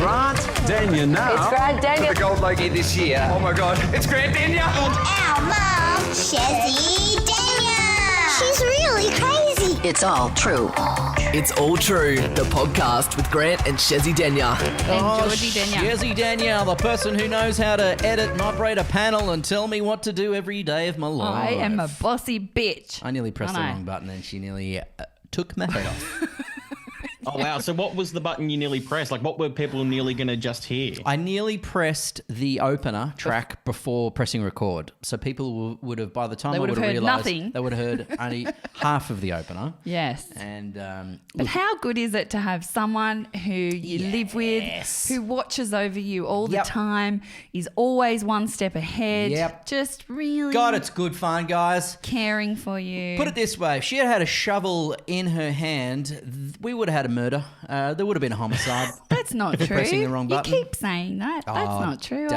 Grant Dania now. It's Grant Dania. The gold logie this year. Oh my God, it's Grant Dania. And our mum, Chezzi George. She's really crazy. It's all true. It's All True, the podcast with Grant and Chezzi Denya. And Georgie Denya. Chezzi Denya, the person who knows how to edit and operate a panel and tell me what to do every day of my life. I am a bossy bitch. I nearly pressed the wrong button and she nearly took my head off. Oh, wow. So what was the button you nearly pressed? Like, what were people nearly going to just hear? I nearly pressed the opener track before pressing record. So people would have, by the time They I would would have have heard realised, nothing. they would have heard only half of the opener. Yes. And But how good is it to have someone who you live with, who watches over you all the time, is always one step ahead, just really God, it's good fun, guys. caring for you. Put it this way, if she had had a shovel in her hand, we would have had a murder. There would have been a homicide. That's not true. Pressing the wrong button. You keep saying that. That's not true.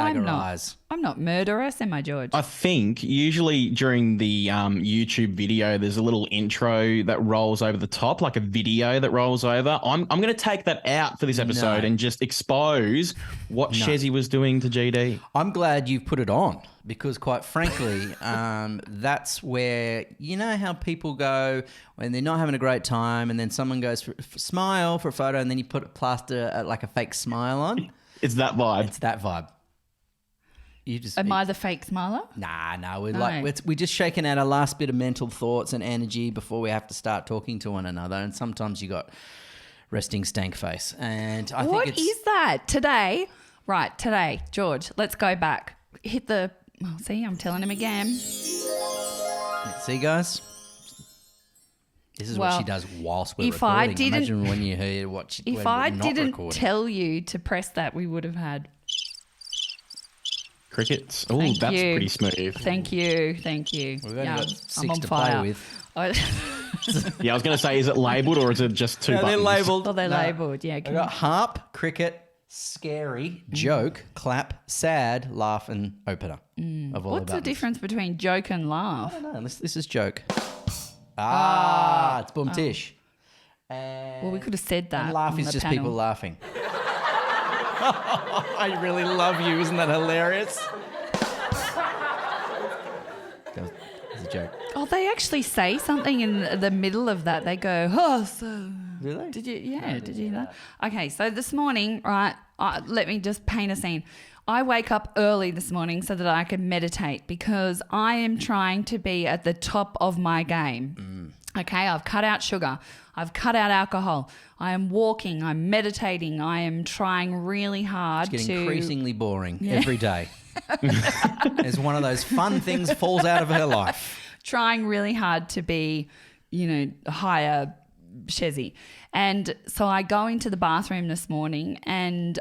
I'm not murderous, am I, George? I think usually during the YouTube video, there's a little intro that rolls over the top, like a video that rolls over. I'm going to take that out for this episode and just expose what Chezzi was doing to GD. I'm glad you put it on because, quite frankly, that's where, you know how people go when they're not having a great time and then someone goes for smile for a photo and then you put a plaster, like a fake smile on? It's that vibe. It's that vibe. Am I the fake smiler? Nah. We're just shaking out our last bit of mental thoughts and energy before we have to start talking to one another. And sometimes you got resting stank face. And I think What is that? Today, George, let's go back. Hit the... Oh, see, I'm telling him again. See, guys? This is what she does whilst we're if I recording. didn't- Imagine when you hear what she... If I didn't tell you to press that, we would have had... Crickets. Oh, Thank that's you. pretty smooth. Thank you. We've only got I'm 6 on to fire. play with. Yeah, I was going to say, is it labelled or is it just two buttons? They're labelled. Well, they're labelled, yeah. I got harp, cricket, scary, joke, clap, sad, laugh, and opener. Of all What's the difference between joke and laugh? I don't know. This is joke. It's boom tish. Well, we could have said that. And laugh on is the just panel. people laughing. I really love you. Isn't that hilarious? It's a joke. Oh, they actually say something in the middle of that. They go, oh, so... Do they? Did you? Yeah, did you know? Okay, so this morning, right, let me just paint a scene. I wake up early this morning so that I can meditate because I am trying to be at the top of my game. Okay, I've cut out sugar. I've cut out alcohol. I am walking. I'm meditating. I am trying really hard It's getting increasingly boring every day. As one of those fun things falls out of her life. Trying really hard to be, higher Chezzi. And so I go into the bathroom this morning and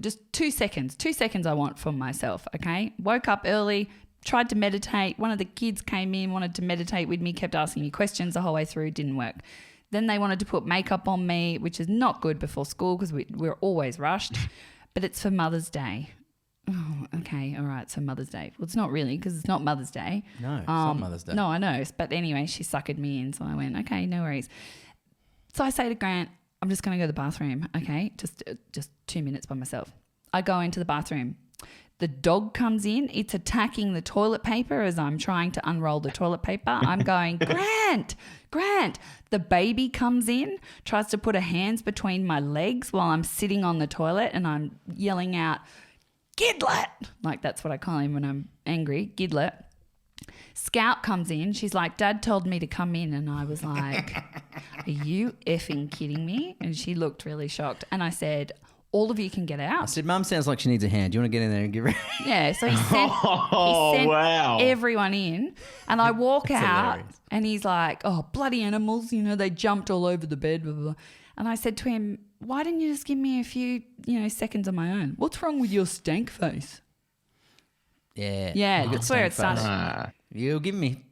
just 2 seconds I want for myself, okay? Woke up early, tried to meditate. One of the kids came in, wanted to meditate with me, kept asking me questions the whole way through, didn't work. Then they wanted to put makeup on me, which is not good before school because we're always rushed, but it's for Mother's Day. Oh, okay, all right, so Mother's Day. Well, it's not really because it's not Mother's Day. No, it's not Mother's Day. No, I know. But anyway, she suckered me in, so I went, okay, no worries. So I say to Grant, I'm just going to go to the bathroom, okay, just 2 minutes by myself. I go into the bathroom. The dog comes in. It's attacking the toilet paper as I'm trying to unroll the toilet paper. I'm going, Grant. The baby comes in, tries to put her hands between my legs while I'm sitting on the toilet and I'm yelling out, Gidlet! Like that's what I call him when I'm angry, Gidlet. Scout comes in. She's like, Dad told me to come in. And I was like, are you effing kidding me? And she looked really shocked. And I said, all of you can get out. I said, Mum sounds like she needs a hand. Do you want to get in there and give her? Yeah, so he sent wow. everyone in. And I walk out hilarious. and he's like, oh, bloody animals. They jumped all over the bed. Blah, blah, blah. And I said to him, why didn't you just give me a few, seconds on my own? What's wrong with your stank face? Yeah. Yeah, that's where it started. You'll give me,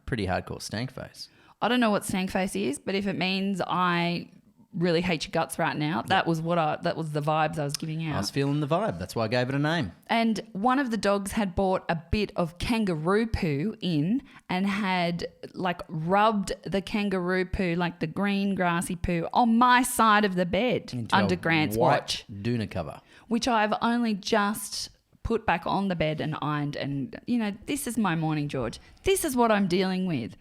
pretty hardcore stank face. I don't know what stank face is, but if it means I really hate your guts right now. That was the vibes I was giving out. I was feeling the vibe. That's why I gave it a name. And one of the dogs had brought a bit of kangaroo poo in and had like rubbed the kangaroo poo, like the green grassy poo, on my side of the bed Into under a Grant's white watch, doona cover. which I've only just put back on the bed and ironed. And, this is my morning, George. This is what I'm dealing with.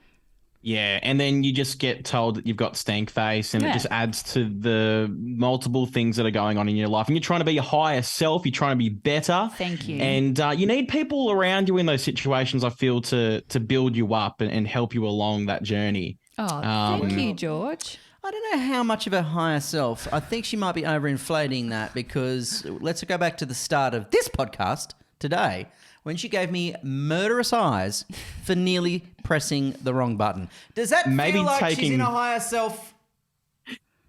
Yeah, and then you just get told that you've got stank face, and it just adds to the multiple things that are going on in your life. And you're trying to be your higher self. You're trying to be better. Thank you. And you need people around you in those situations, I feel, to build you up and help you along that journey. Oh, thank you, George. I don't know how much of a higher self. I think she might be overinflating that, because let's go back to the start of this podcast today, when she gave me murderous eyes for nearly pressing the wrong button. Does that feel like she's in a higher self?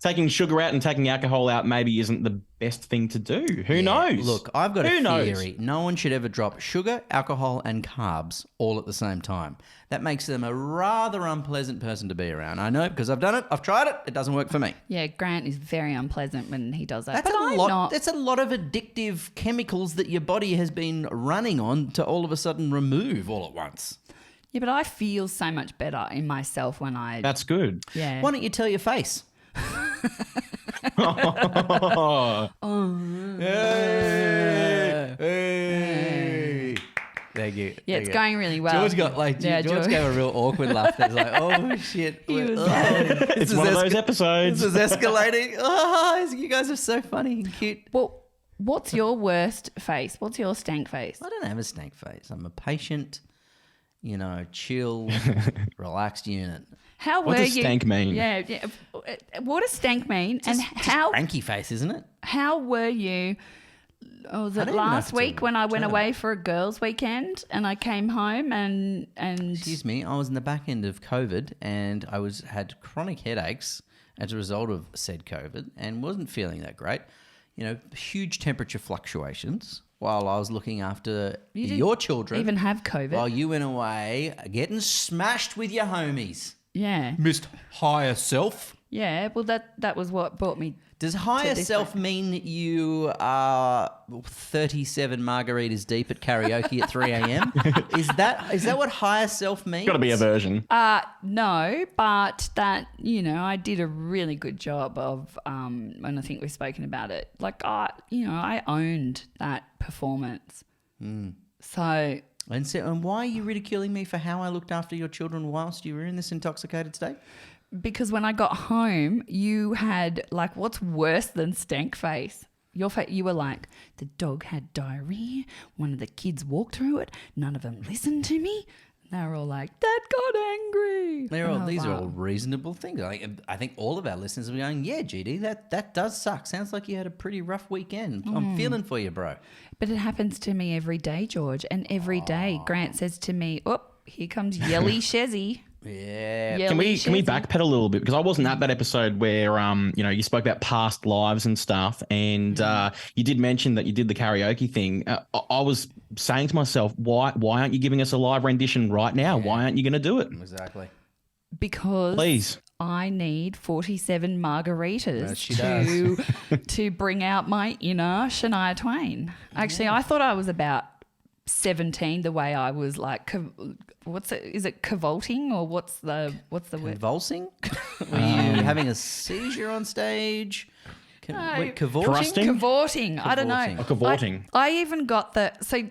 Taking sugar out and taking alcohol out maybe isn't the best thing to do. Who knows? Look, I've got a theory. No one should ever drop sugar, alcohol and carbs all at the same time. That makes them a rather unpleasant person to be around. I know, because I've done it. I've tried it. It doesn't work for me. Yeah, Grant is very unpleasant when he does that. That's but a I'm lot. not. That's a lot of addictive chemicals that your body has been running on to all of a sudden remove all at once. Yeah, but I feel so much better in myself when I... That's good. Yeah. Why don't you tell your face? Hey. Thank you. Yeah, it's going really well. George got George gave a real awkward laugh. It's like, oh shit. It's one of those episodes. This is escalating. Oh, you guys are so funny and cute. Well, what's your worst face? What's your stank face? I don't have a stank face. I'm a patient, chill, relaxed unit. How What were does you? stank mean? Yeah. What does stank mean? And how Cranky face, isn't it? how were you? Oh, was it don't even know if last it's a week when I went term. away for a girls' weekend and I came home and Excuse me, I was in the back end of COVID and I had chronic headaches as a result of said COVID and wasn't feeling that great. Huge temperature fluctuations while I was looking after your children. even have COVID? While you went away getting smashed with your homies. Yeah. Missed higher self. Yeah. Well, that was what brought me. Does higher this self mean you are 37 margaritas deep at karaoke at 3 a.m.? Is that what higher self means? Got to be a version. No, but that, I did a really good job of, and I think we've spoken about it. Like, I owned that performance. So, And why are you ridiculing me for how I looked after your children whilst you were in this intoxicated state? because when I got home, you had like, what's worse than stank face? You were like, the dog had diarrhea. One of the kids walked through it. None of them listened to me. They were all like, Dad got angry. These are all reasonable things. I think all of our listeners are going, yeah, GD, that does suck. Sounds like you had a pretty rough weekend. I'm feeling for you, bro. But it happens to me every day, George. And every day Grant says to me, oh, here comes Yelly Chezzi. Yeah. Can we Chezzi. backpedal a little bit, because I wasn't at that episode where you spoke about past lives and stuff, and you did mention that you did the karaoke thing. I was saying to myself, why aren't you giving us a live rendition right now? Yeah. Why aren't you going to do it? Exactly. Because Please. I need 47 margaritas she does. to bring out my inner Shania Twain. Actually, I thought I was about 17 the way I was like, is it cavolting or what's the word? Convulsing? Were you having a seizure on stage? Cavorting? Thrusting? Cavorting. I don't know. Cavorting. Or cavorting. I even got the, so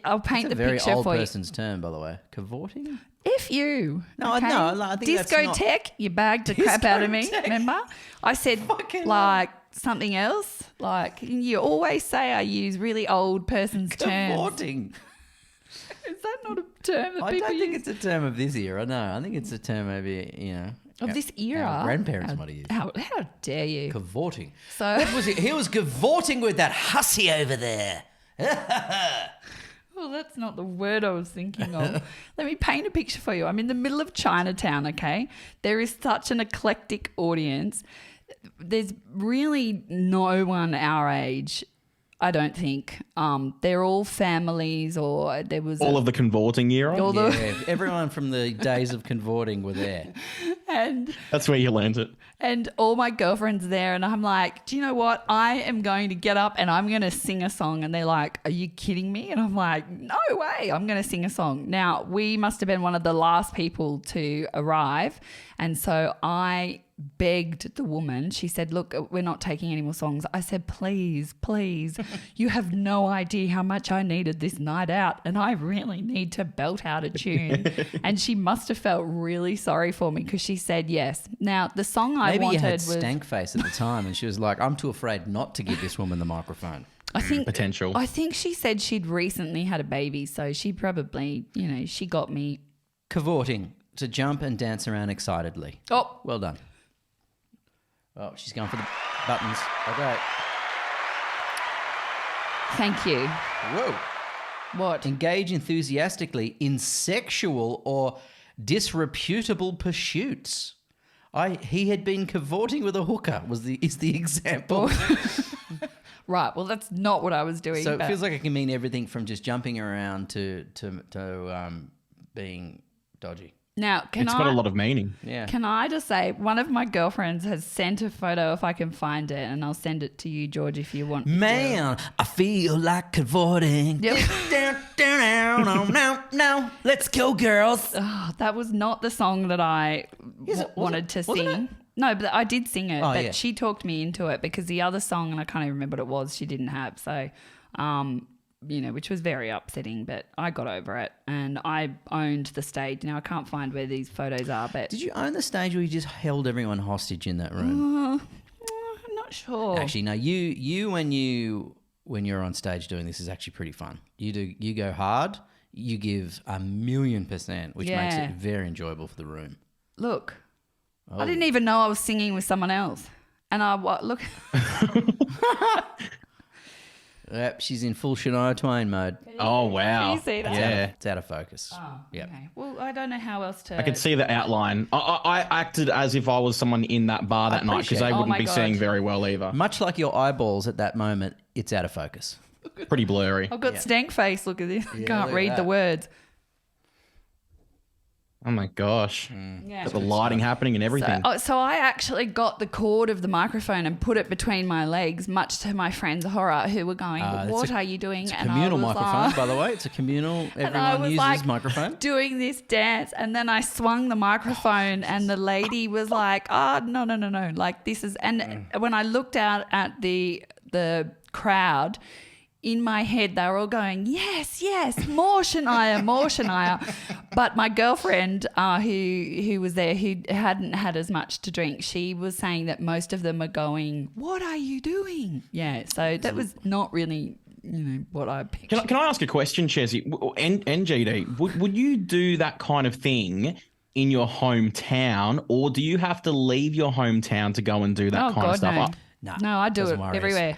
I'll paint It's a the very picture old for you. person's term, by the way. Cavorting? If you. No, okay? no, I think that's not- Discotheque, you bagged the crap out of me, remember? I said like something else. Like you always say I use really old person's terms. Cavorting. Is that not a term that I people don't think use? it's a term of this era, no. I think it's a term maybe, Of this era? our grandparents might have used. How dare you? Cavorting. So- What was it? He was cavorting with that hussy over there. Well, that's not the word I was thinking of. Let me paint a picture for you. I'm in the middle of Chinatown, okay? There is such an eclectic audience. There's really no one our age I don't think. They're all families, or there was All of the convorting era. all the- Yeah, everyone from the days of convorting were there. and That's where you learned it. and all my girlfriends there, and I'm like, do you know what? I am going to get up and I'm going to sing a song. And they're like, are you kidding me? And I'm like, no way, I'm going to sing a song. Now, we must have been one of the last people to arrive. And so I begged the woman. She said, look, we're not taking any more songs. I said, please, please, you have no idea how much I needed this night out, and I really need to belt out a tune. And she must have felt really sorry for me because she said yes. Now, the song I Maybe wanted you had was... stank face at the time, and she was like, I'm too afraid not to give this woman the microphone. I think Potential. I think she said she'd recently had a baby, so she probably, she got me. Cavorting, to jump and dance around excitedly. Oh, Well done. Oh, she's going for the buttons. Okay. thank you. Whoa. What? Engage enthusiastically in sexual or disreputable pursuits. He had been cavorting with a hooker is the example. Right. Well, that's not what I was doing. So it but- feels like it can mean everything from just jumping around to being dodgy. Now, It's got a lot of meaning. Yeah. Can I just say, one of my girlfriends has sent a photo, if I can find it, and I'll send it to you, George, if you want. Man, I feel like cavorting. Yep. Now, let's go, girls. Oh, that was not the song that I wanted to Wasn't sing. No, but I did sing it. Oh, but yeah. she talked me into it because the other song, and I can't even remember what it was, she didn't have. So, which was very upsetting, but I got over it and I owned the stage. Now I can't find where these photos are, but Did you own the stage, or you just held everyone hostage in that room? I'm not sure. Actually, no. You when you're on stage doing this is actually pretty fun. You go hard. You give 1,000,000%, which makes Yeah. it very enjoyable for the room. Look, Oh. I didn't even know I was singing with someone else. And look, Yep, she's in full Shania Twain mode. Oh, wow. Can you see that? Yeah. It's out of focus. Yep. okay. Well, I don't know how else to. I could see the outline. I acted as if I was someone in that bar that night because appreciate they it. Oh wouldn't my be God. seeing very well either. Much like your eyeballs at that moment, it's out of focus. Pretty blurry. I've got stank face. Look at this. I look can't at read the that. words. Oh my gosh. Yeah. Got the lighting happening and everything. So I actually got the cord of the microphone and put it between my legs, much to my friend's horror, who were going, That's "What a- are you doing?" It's a And I communal was microphone, like- by the way. It's a communal. And I Everyone was uses like microphone. doing this dance, and then I swung the microphone, and the lady was like, "Oh, no, like this is." And when I looked out at the crowd, in my head they were all going, "Yes, more Shania, more Shania." But my girlfriend, who was there, who hadn't had as much to drink, she was saying that most of them are going, "What are you doing?" Yeah, so that was not really, what I pictured. Can I ask a question, Chezzi? And GD, would you do that kind of thing in your hometown, or do you have to leave your hometown to go and do that Oh kind of God, stuff? no. Nah, No, I do doesn't it worry us. everywhere.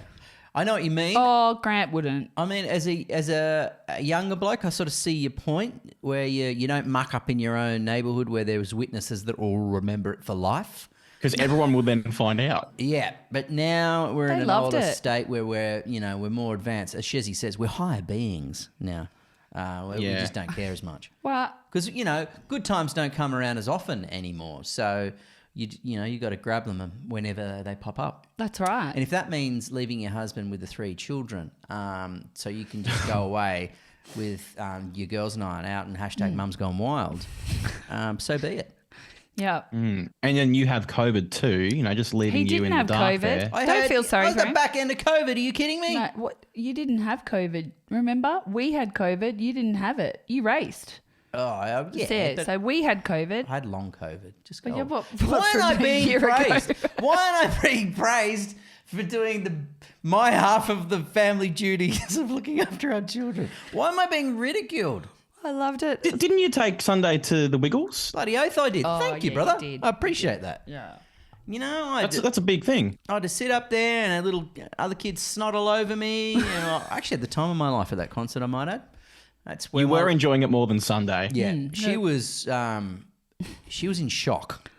I know what you mean. Oh, Grant wouldn't. I mean, as a younger bloke, I sort of see your point where you don't muck up in your own neighbourhood where there's witnesses that will remember it for life. Because everyone will then find out. Yeah, but now we're They in an loved older it. state where we're more advanced. As Chezzi says, we're higher beings now. We Yeah. just don't care as much Well, because good times don't come around as often anymore. So you got to grab them whenever they pop up. that's right. And if that means leaving your husband with the 3 children, so you can just go away with your girls' night out and hashtag Mum's Gone Wild, so be it. Yeah. And then you have COVID too, just leaving He you didn't in the have dark COVID. there. Don't feel sorry I was for the him. back end of COVID. Are you kidding me? No, what? You didn't have COVID. Remember? We had COVID. You didn't have it. You raced. Oh, yeah. Yeah. but So we had COVID. I had long COVID. Just go. yeah, what Why from am I a being year ago? praised? Why am I being praised for doing my half of the family duties of looking after our children? Why am I being ridiculed? I loved it. Didn't you take Sunday to the Wiggles? Bloody oath I did. Oh, Thank you, yeah, brother. you did. I appreciate that. Yeah. That's a big thing. I had to sit up there and a little other kids snot all over me. I actually had the time of my life at that concert, I might add. That's where You were enjoying it more than Sunday. Yeah, she was in shock.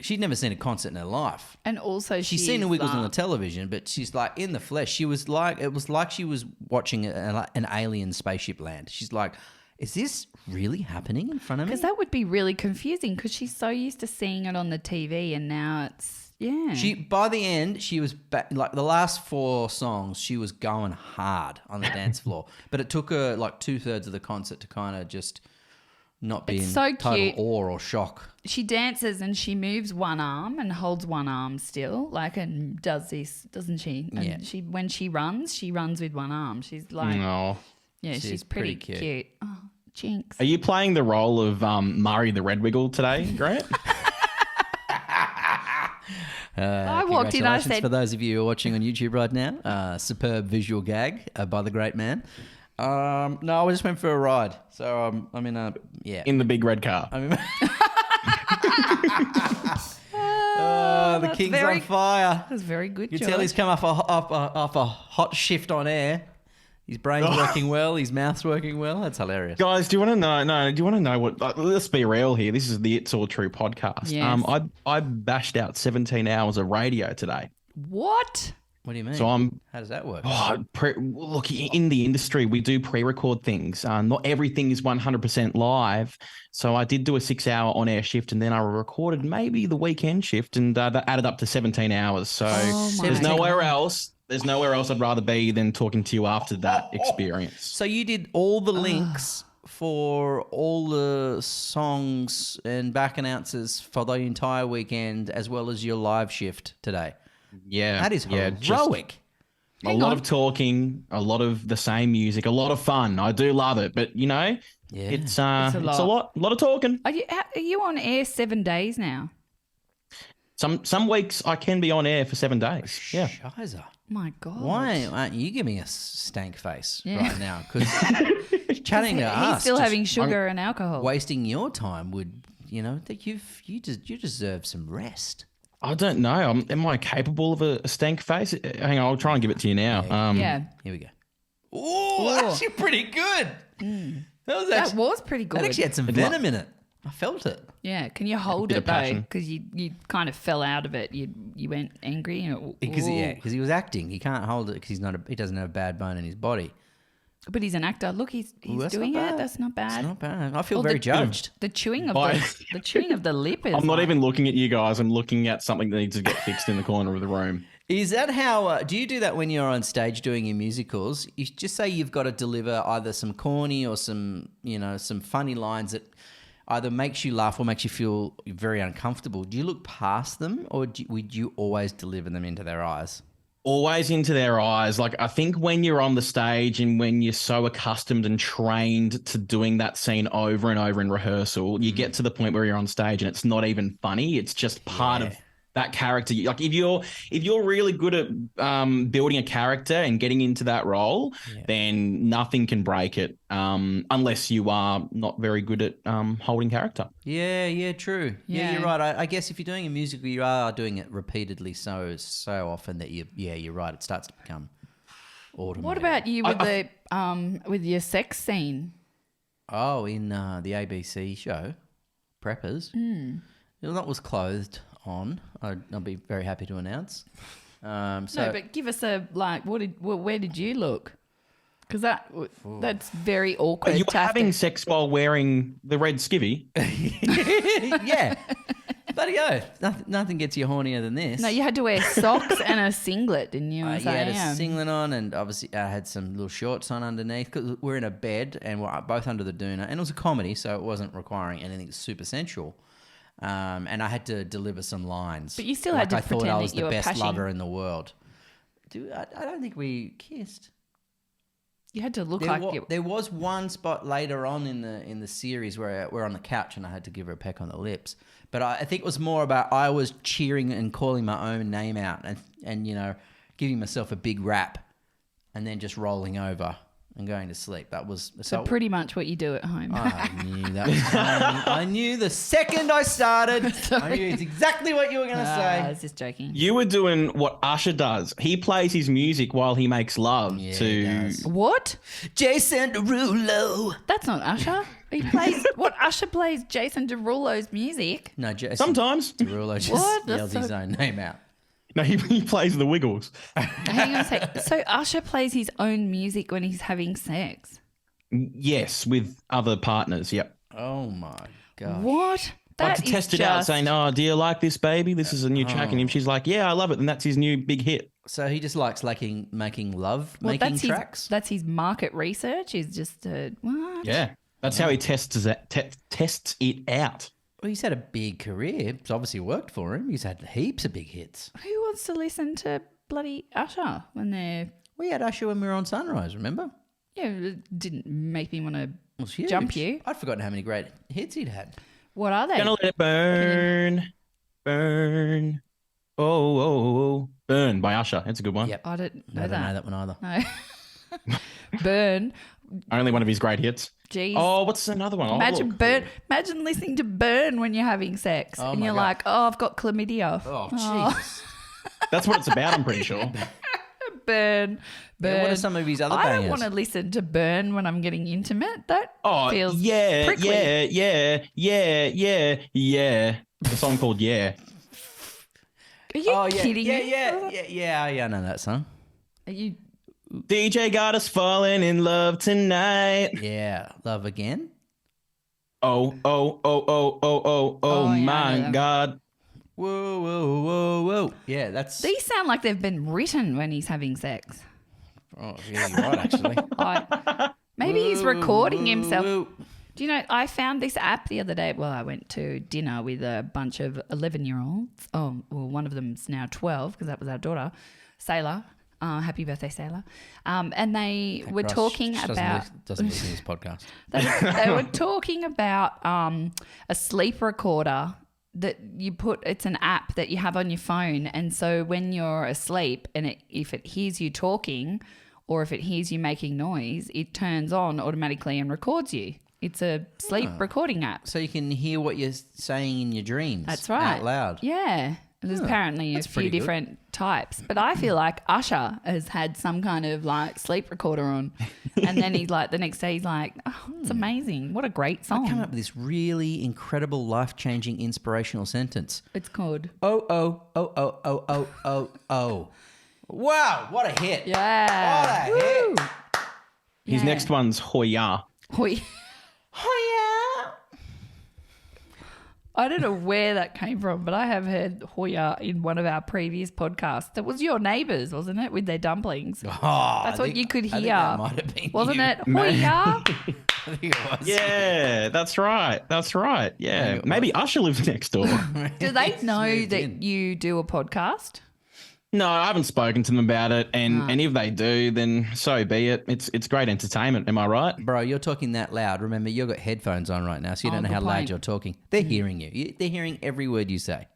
she'd never seen a concert in her life. And also She's seen the Wiggles on the television, but she's like in the flesh. She was like, it was like she was watching an alien spaceship land. She's like, is this really happening in front of me? Because that would be really confusing because she's so used to seeing it on the TV and now it's, yeah. By the end, she was like the last 4 songs, she was going hard on the dance floor. But it took her like 2/3 of the concert to kind of just not be in so total cute. awe or shock. She dances and she moves one arm and holds one arm still, like, and does this, doesn't she? And Yeah. when she runs with one arm. She's like, No. yeah, she's pretty cute. Oh, jinx. Are you playing the role of Murray the Red Wiggle today, Grant? I walked in, I Congratulations said, for those of you who are watching on YouTube right now, superb visual gag by the great man. No, I just went for a ride. So I'm in a, yeah. In the big red car. I'm in the that's king's very- on fire. That was very good, You George. tell he's come off a hot shift on air. His brain's working well. His mouth's working well. That's hilarious. Guys, do you want to know? No, do you want to know what? Let's be real here. This is the It's All True podcast. Yes. I bashed out 17 hours of radio today. What? What do you mean? So I'm. How does that work? Look, in the industry, we do pre-record things. Not everything is 100% live. So I did do a 6-hour on-air shift, and then I recorded maybe the weekend shift, and that added up to 17 hours. So there's nowhere else. There's nowhere else I'd rather be than talking to you after that experience. So you did all the links for all the songs and back announces for the entire weekend, as well as your live shift today. Yeah, That is just heroic. a lot of talking, a lot of the same music, a lot of fun. I do love it, but it's a lot of talking. Are you on air 7 days now? Some weeks I can be on air for 7 days. Yeah. Shiza. My God. Why aren't you giving us stank face Yeah. right now? Because chatting to He's us, still just having sugar and alcohol. wasting your time would, that you deserve some rest. I don't know. Am I capable of a stank face? Hang on, I'll try and give it to you now. Yeah. Here we go. Ooh, that's actually pretty good. That was pretty good. That actually had some venom in it. I felt it. Yeah. Can you hold bit it of though? passion. Because you kind of fell out of it. You went angry. And Because he was acting. He can't hold it because he doesn't have a bad bone in his body. But he's an actor. Look, he's That's doing not it. bad. That's not bad. It's not bad. I feel Well, very the- judged. The chewing of Bye. the chewing of the lip is. I'm not like- even looking at you guys. I'm looking at something that needs to get fixed in the corner of the room. Is that how? Do you do that when you're on stage doing your musicals? You just say you've got to deliver either some corny or some funny lines that either makes you laugh or makes you feel very uncomfortable. Do you look past them, or would you always deliver them into their eyes? Always into their eyes. Like, I think when you're on the stage and when you're so accustomed and trained to doing that scene over and over in rehearsal, you get to the point where you're on stage and it's not even funny. It's just part of that character. Like, if you're really good at building a character and getting into that role, then nothing can break it, unless you are not very good at holding character. Yeah, true. Yeah, Yeah. you're right. I guess if you're doing a musical, you are doing it repeatedly so often that you're right. It starts to become automated. What about you with with your sex scene? Oh, in the ABC show, Preppers. Well, that was clothed on. I'll be very happy to announce. No, but give us a where did you look? Because that's very awkward. You were to have having to- sex while wearing the red skivvy. yeah. Bloody oath. Nothing gets you hornier than this. No, you had to wear socks and a singlet, didn't you? I had a singlet on, and obviously I had some little shorts on underneath because we're in a bed and we're both under the doona. And it was a comedy, so it wasn't requiring anything super sensual. And I had to deliver some lines. But you still had to I thought pretend I that was you the were best pashing. lover in the world. Dude, I don't think we kissed. You had to look There, like you. there was one spot later on in the series where we're on the couch and I had to give her a peck on the lips. But I think it was more about I was cheering and calling my own name out and giving myself a big rap and then just rolling over and going to sleep. That was So pretty much what you do at home. I knew that was coming. I knew the second I started. I knew it's exactly what you were going to I say. was just joking. You were doing what Usher does. He plays his music while he makes love Yeah, to. he does. What? Jason Derulo. That's not Usher. He plays what Usher plays Jason Derulo's music. No, Jason Sometimes. Derulo just What? That's yelled his so- own name out. No, he plays the Wiggles. Hang on a sec. So Usher plays his own music when he's having sex. Yes, with other partners. Yep. Oh my God. What? Like That to test is it out, just- saying, "Oh, do you like this, baby? This is a new track," and she's like, "Yeah, I love it," and that's his new big hit. So he just likes making love, Well, making that's tracks? That's his market research. Is just what? Yeah, that's how he tests it out. Well, he's had a big career. It's obviously worked for him. He's had heaps of big hits. Who wants to listen to bloody Usher when they're? We had Usher when we were on Sunrise, remember? Yeah, it didn't make me want to It was huge. jump you. I'd forgotten how many great hits he'd had. What are they? Gonna let it burn, burn. Oh, burn by Usher. It's a good one. Yep. I don't know I don't know that. that one either. No. Burn. Only one of his great hits. Jeez. Oh, what's another one? Oh, Imagine look. burn. Imagine listening to Burn when you're having sex, Oh and my you're God. like, "Oh, I've got chlamydia." Oh, jeez. That's what it's about. I'm pretty sure. Burn. Burn. Yeah, what are some of his other I don't bangers? want to listen to Burn when I'm getting intimate. That Oh, feels yeah, prickly. yeah. The song called "Yeah." Are you Oh, yeah. kidding me? Yeah, I know that song. Are you? DJ got us falling in love tonight. Yeah. Love Again. Oh, yeah, I know my that. God. Whoa, whoa, whoa, whoa. Yeah, that's... These sound like they've been written when he's having sex. Oh, yeah, you're right, actually. Maybe he's recording himself. Whoa. Do you know, I found this app the other day. Well, I went to dinner with a bunch of 11-year-olds. Oh, well, one of them's now 12 because that was our daughter, Sailor. Happy birthday, Sailor. And they were Christ, talking she about... doesn't listen to this podcast. They were talking about a sleep recorder that you put. It's an app that you have on your phone, and so when you're asleep, and if it hears you talking, or if it hears you making noise, it turns on automatically and records you. It's a sleep recording app. So you can hear what you're saying in your dreams. That's right. Out loud. Yeah. There's apparently a that's few pretty good. different types, but I feel like Usher has had some kind of like sleep recorder on, and then he's like the next day he's like, "Oh, it's amazing! What a great song!" I come up with this really incredible, life-changing, inspirational sentence. It's called Oh. Wow, what a hit. Yeah. What a hit. His Yeah. next one's Hoya. Hoi. Oh, I don't know where that came from, but I have heard Hoya in one of our previous podcasts. That was your neighbours, wasn't it, with their dumplings? yeah. Oh, That's what you could I think hear. that might have been Wasn't you. it? Hoya. I think it was. Yeah, that's right. Yeah, maybe Usher lives next door. Do they know moved that in. you do a podcast? No, I haven't spoken to them about it, and if they do, then so be it. It's great entertainment. Am I right? Bro, you're talking that loud. Remember, you've got headphones on right now, so you don't know good how loud point. you're talking. They're hearing you. They're hearing every word you say.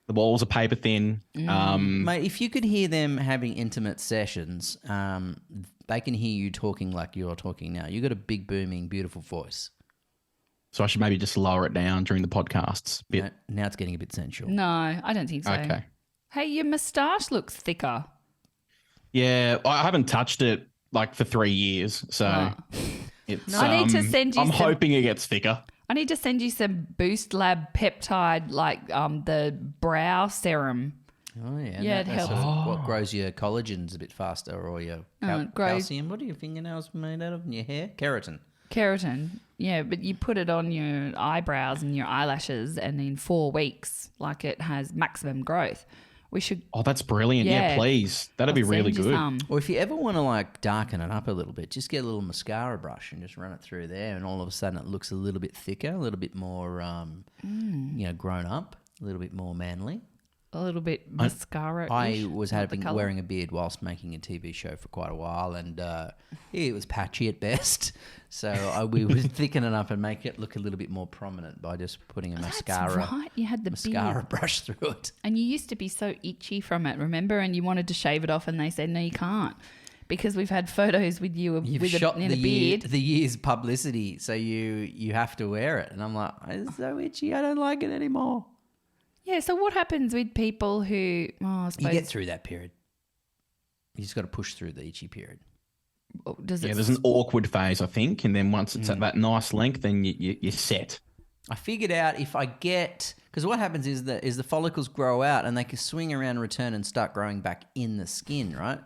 The walls are paper thin. Mate, if you could hear them having intimate sessions, they can hear you talking like you're talking now. You've got a big, booming, beautiful voice. So I should maybe just lower it down during the podcasts. a bit. Now it's getting a bit sensual. No, I don't think so. Okay. Hey, your moustache looks thicker. Yeah, I haven't touched it like for 3 years, so it's. I need to send you I'm some- hoping it gets thicker. I need to send you some Boost Lab peptide, like the brow serum. Oh, yeah. Yeah, it that's helps. what grows your collagens a bit faster or your it grows- calcium. What are your fingernails made out of? And your hair? Keratin. Keratin. Yeah, but you put it on your eyebrows and your eyelashes, and in 4 weeks, like it has maximum growth. We should. Oh, that's brilliant. Yeah, Yeah. please. That'd be I'll really send you good. some. Or if you ever want to like darken it up a little bit, just get a little mascara brush and just run it through there, and all of a sudden it looks a little bit thicker, a little bit more, grown up, a little bit more manly. A little bit mascara. I was wearing a beard whilst making a TV show for quite a while, and it was patchy at best. So we were thickening up and make it look a little bit more prominent by just putting a mascara That's right. You had the mascara beard. brush through it. And you used to be so itchy from it, remember? And you wanted to shave it off, and they said, no, you can't. because we've had photos with you You've with shot in the a beard. the year's publicity, so you have to wear it. And I'm like, it's so itchy. I don't like it anymore. Yeah. So what happens with people who? I suppose, You get through that period. You just got to push through the itchy period. does it? Yeah, there's an awkward phase, I think, and then once it's at that nice length, then you're set. I figured out if I get, because what happens is the follicles grow out and they can swing around, return, and start growing back in the skin, right?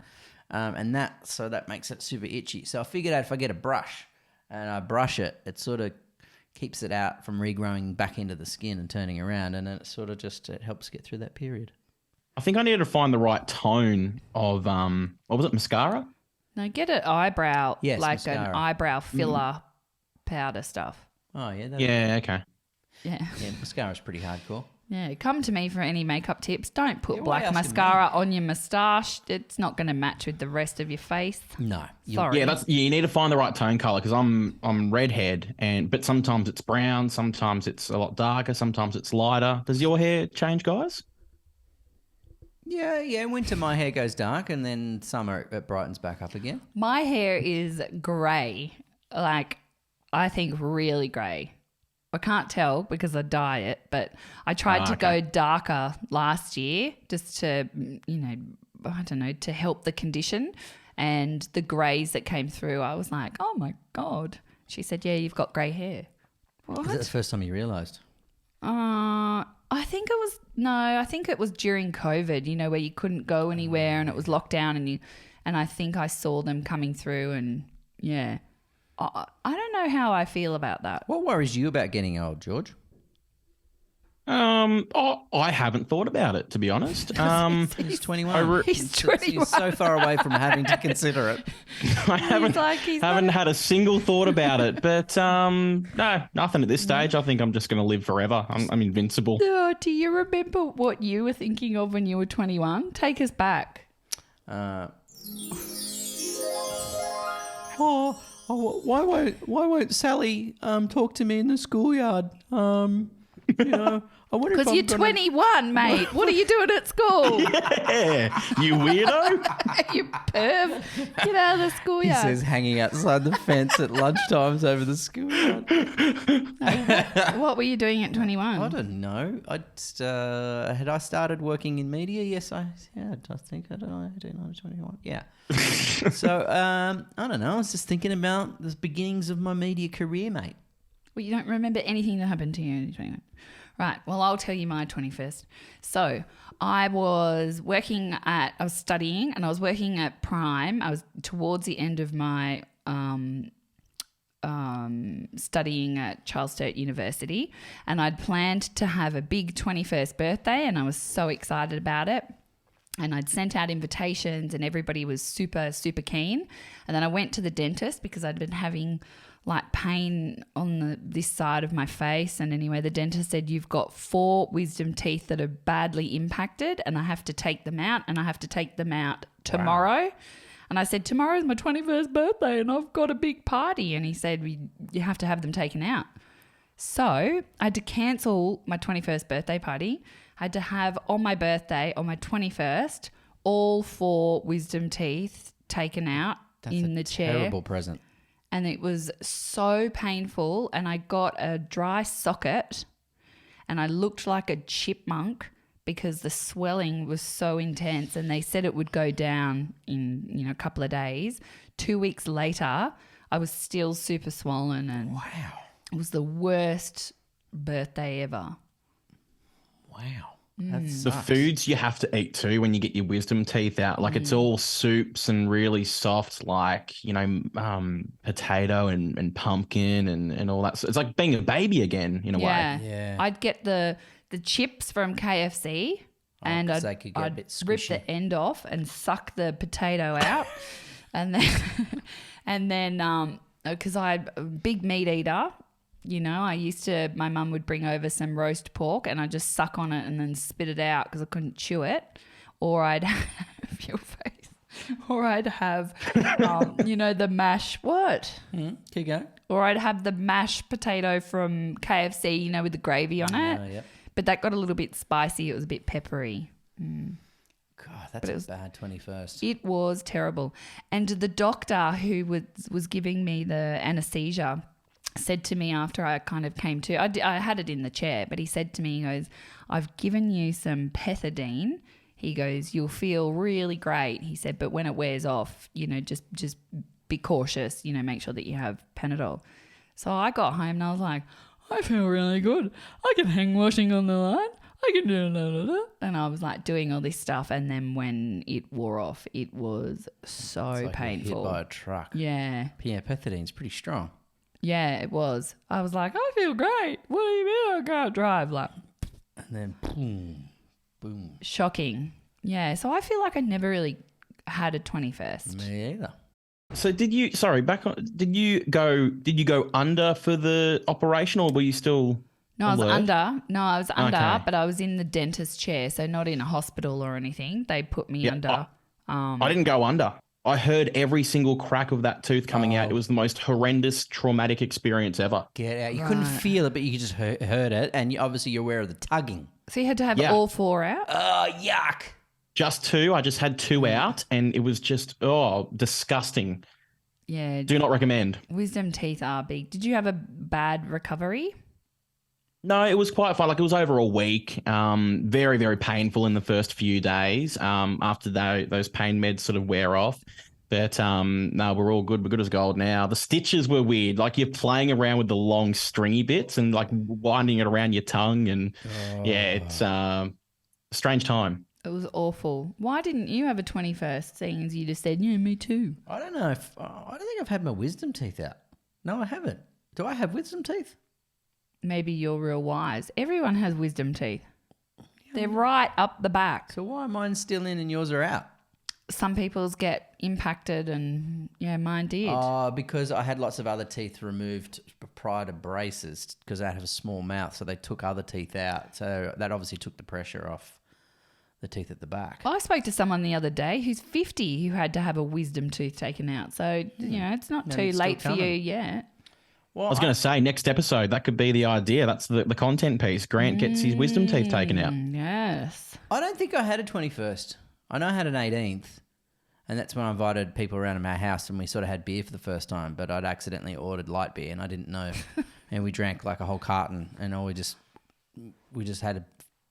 And that makes it super itchy. So I figured out if I get a brush and I brush it, it sort of keeps it out from regrowing back into the skin and turning around, and then it sort of it helps get through that period. I think I need to find the right tone of what was it, mascara? No, get an eyebrow, Yes, like mascara. an eyebrow filler powder stuff. Oh yeah, Yeah, okay. Yeah. yeah. Mascara's pretty hardcore. Yeah, come to me for any makeup tips. Don't put Yeah, why black asking mascara on your moustache. It's not going to match with the rest of your face. No, Sorry. Yeah, you need to find the right tone color because I'm redhead, but sometimes it's brown, sometimes it's a lot darker, sometimes it's lighter. Does your hair change, guys? Yeah. Winter my hair goes dark, and then summer it brightens back up again. My hair is grey, like I think really grey. I can't tell because I dye it, but I tried to go darker last year just to, I don't know, to help the condition. And the greys that came through, I was like, oh my God. She said, yeah, you've got grey hair. What? Is that the first time you realised? I think it was during COVID, where you couldn't go anywhere and it was locked down and I think I saw them coming through and yeah. I don't know how I feel about that. What worries you about getting old, George? I haven't thought about it, to be honest. He's 21. He's 21. He's so far away from having to consider it. I haven't had a single thought about it, but no, nothing at this stage. I think I'm just going to live forever. I'm invincible. Oh, do you remember what you were thinking of when you were 21? Take us back. Why won't Sally talk to me in the schoolyard? I wonder Because you're 21, mate. What are you doing at school? Yeah, you weirdo. You perv. Get out of the He schoolyard. says hanging outside the fence at lunchtimes over the schoolyard. What were you doing at 21? I don't know. Had I started working in media? Yes, I think I don't know. 21. Yeah. So I don't know. I was just thinking about the beginnings of my media career, mate. Well, you don't remember anything that happened to you in 21. Right. Well, I'll tell you my 21st. So I was studying and I was working at Prime. I was towards the end of my studying at Charles Sturt University, and I'd planned to have a big 21st birthday and I was so excited about it. And I'd sent out invitations and everybody was super, super keen. And then I went to the dentist because I'd been having like pain on this side of my face. And anyway, the dentist said, you've got 4 wisdom teeth that are badly impacted and I have to take them out, and I have to take them out tomorrow. Wow. And I said, tomorrow's my 21st birthday and I've got a big party. And he said, you have to have them taken out. So I had to cancel my 21st birthday party. I had to have on my birthday, on my 21st, all 4 wisdom teeth taken out in the chair. Terrible present. And it was so painful, and I got a dry socket and I looked like a chipmunk because the swelling was so intense, and they said it would go down in a couple of days. 2 weeks later, I was still super swollen, and Wow. it was the worst birthday ever. Wow. That's The foods you have to eat too when you get your wisdom teeth out, like it's all soups and really soft, like, potato and pumpkin and all that. So it's like being a baby again in a way. Yeah. I'd get the chips from KFC and 'cause they could get a bit I'd rip squishy. the end off and suck the potato out. and then because I'm a big meat eater, my mum would bring over some roast pork and I'd just suck on it and then spit it out because I couldn't chew it. Or I'd have your face. Or I'd have, the mash. What? Keep going. Or I'd have the mashed potato from KFC, with the gravy on it. Yep. But that got a little bit spicy. It was a bit peppery. God, God, that's a bad 21st. It was terrible. And the doctor who was giving me the anesthesia said to me after I kind of came to, I had it in the chair, but he said to me, he goes, I've given you some pethidine. He goes, you'll feel really great. He said, but when it wears off, just be cautious, make sure that you have Panadol. So I got home and I was like, I feel really good. I can hang washing on the line. I can do blah. And I was like doing all this stuff. And then when it wore off, it was so It's like painful. hit by a truck. Yeah. Yeah, pethidine's pretty strong. Yeah, it was. I was like, I feel great. What do you mean I can't drive? Like, And then boom, boom. shocking. Yeah. So I feel like I never really had a 21st. Me either. So did you go under for the operation, or were you still No, I was alert? under. No, I was under, Okay. but I was in the dentist chair, so not in a hospital or anything. They put me Yeah, under. I didn't go under. I heard every single crack of that tooth coming out. It was the most horrendous, traumatic experience ever. Get out. You couldn't feel it, but you just heard it. And obviously you're aware of the tugging. So you had to have Yeah. all 4 out? Oh, yuck. Just 2. I just had 2 out, and it was just, disgusting. Yeah. Do not recommend. Wisdom teeth are big. Did you have a bad recovery? No, it was quite fun. Like, it was over a week. Very, very painful in the first few days. After those pain meds sort of wear off. But no, we're all good. We're good as gold now. The stitches were weird. Like, you're playing around with the long stringy bits and like winding it around your tongue. And yeah, it's a strange time. It was awful. Why didn't you have a 21st, seeing as you just said, yeah, me too? I don't know. I don't think I've had my wisdom teeth out. No, I haven't. Do I have wisdom teeth? Maybe you're real wise. Everyone has wisdom teeth. They're right up the back. So why are mine still in and yours are out? Some people's get impacted and, yeah, mine did. Because I had lots of other teeth removed prior to braces because I have a small mouth, so they took other teeth out. So that obviously took the pressure off the teeth at the back. I spoke to someone the other day who's 50 who had to have a wisdom tooth taken out. So, it's not Maybe too it's still late for you coming. yet. Well, I was going to say, next episode, that could be the idea. That's the content piece. Grant gets his wisdom teeth taken out. Yes. I don't think I had a 21st. I know I had an 18th. And that's when I invited people around to my house and we sort of had beer for the first time. But I'd accidentally ordered light beer and I didn't know. And we drank like a whole carton and we just had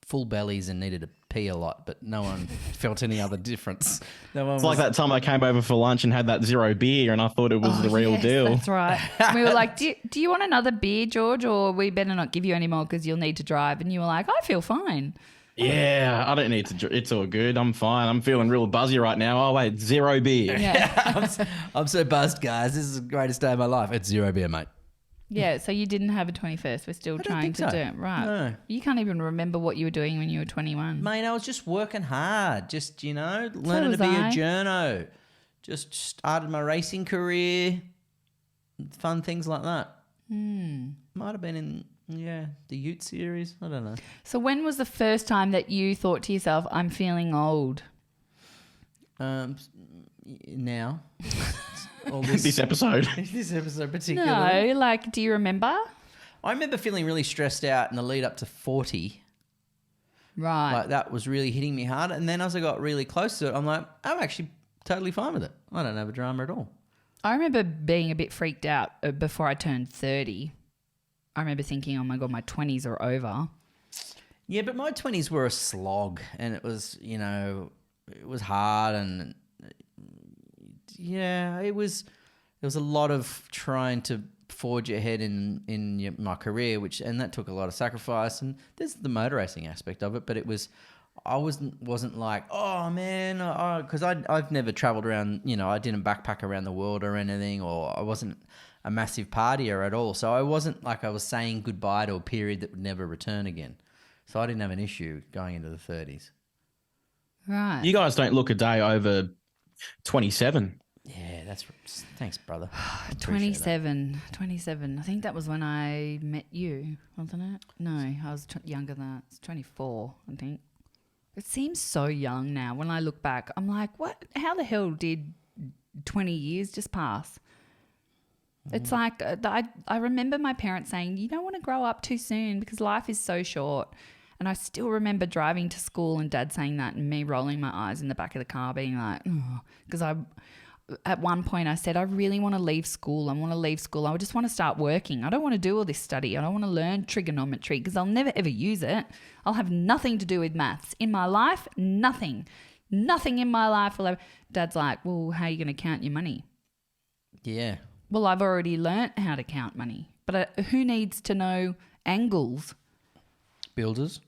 full bellies and needed to pee a lot. But no one felt any other difference. No one It's like that time I came over for lunch and had that 0 beer and I thought it was the real yes, deal. That's right. We were like, do you want another beer, George, or we better not give you any more because you'll need to drive? And you were like, I feel fine. Yeah, I don't need to. It's all good. I'm fine. I'm feeling real buzzy right now. Oh, wait, 0 beer. Yeah. I'm so buzzed, guys. This is the greatest day of my life. It's 0 beer, mate. Yeah, so you didn't have a 21st. We're still don't trying think to so. do it. Right. No. You can't even remember what you were doing when you were 21. Mate, I was just working hard. Just, learning to was be I. a journo. Just started my racing career. Fun things like that. Might have been in, the Ute series. I don't know. So when was the first time that you thought to yourself, I'm feeling old? Now. All This episode. this episode particularly. No, like, do you remember? I remember feeling really stressed out in the lead up to 40. Right. Like that was really hitting me hard. And then as I got really close to it, I'm like, I'm actually totally fine with it. I don't have a drama at all. I remember being a bit freaked out before I turned 30. I remember thinking, oh my God, my 20s are over. Yeah, but my 20s were a slog and it was, it was hard and it was a lot of trying to forge ahead in my career, and that took a lot of sacrifice. And there's the motor racing aspect of it, but I wasn't like, oh man, because I've never traveled around, I didn't backpack around the world or anything, or I wasn't a massive partier at all. So I wasn't like I was saying goodbye to a period that would never return again. So I didn't have an issue going into the 30s. Right. You guys don't look a day over 27. Yeah, thanks, brother. I appreciate that. 27. I think that was when I met you, wasn't it? No, I was younger than that. It's 24, I think. It seems so young now. When I look back, I'm like, what? How the hell did 20 years just pass? It's like I remember my parents saying, you don't want to grow up too soon because life is so short. And I still remember driving to school and Dad saying that and me rolling my eyes in the back of the car being like, because at one point I said, I really want to leave school. I want to leave school. I just want to start working. I don't want to do all this study. I don't want to learn trigonometry because I'll never ever use it. I'll have nothing to do with maths. In my life, nothing. Nothing in my life will ever. Dad's like, well, how are you going to count your money? Yeah. Well, I've already learnt how to count money. But who needs to know angles? Builders.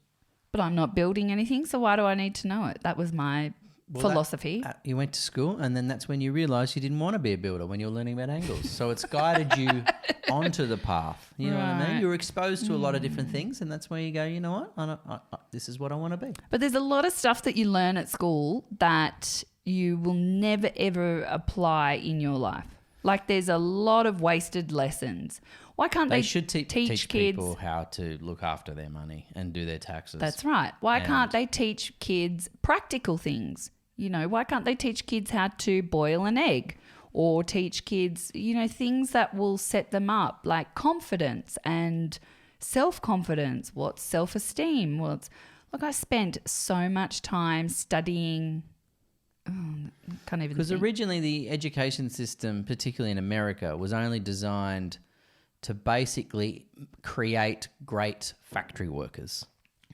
But I'm not building anything, so why do I need to know it? That was my philosophy. You went to school and then that's when you realised you didn't want to be a builder when you were learning about angles. So it's guided you onto the path. You know what I mean? You were exposed to a lot of different things and that's where you go, you know what? This is what I want to be. But there's a lot of stuff that you learn at school that you will never, ever apply in your life. Like there's a lot of wasted lessons. Why can't they should teach kids people how to look after their money and do their taxes? That's right. Why can't they teach kids practical things? You know, why can't they teach kids how to boil an egg or teach kids, you know, things that will set them up like confidence and self-confidence? What's self-esteem? Look, I spent so much time studying. Can't even because think. originally the education system, particularly in America, was only designed to basically create great factory workers.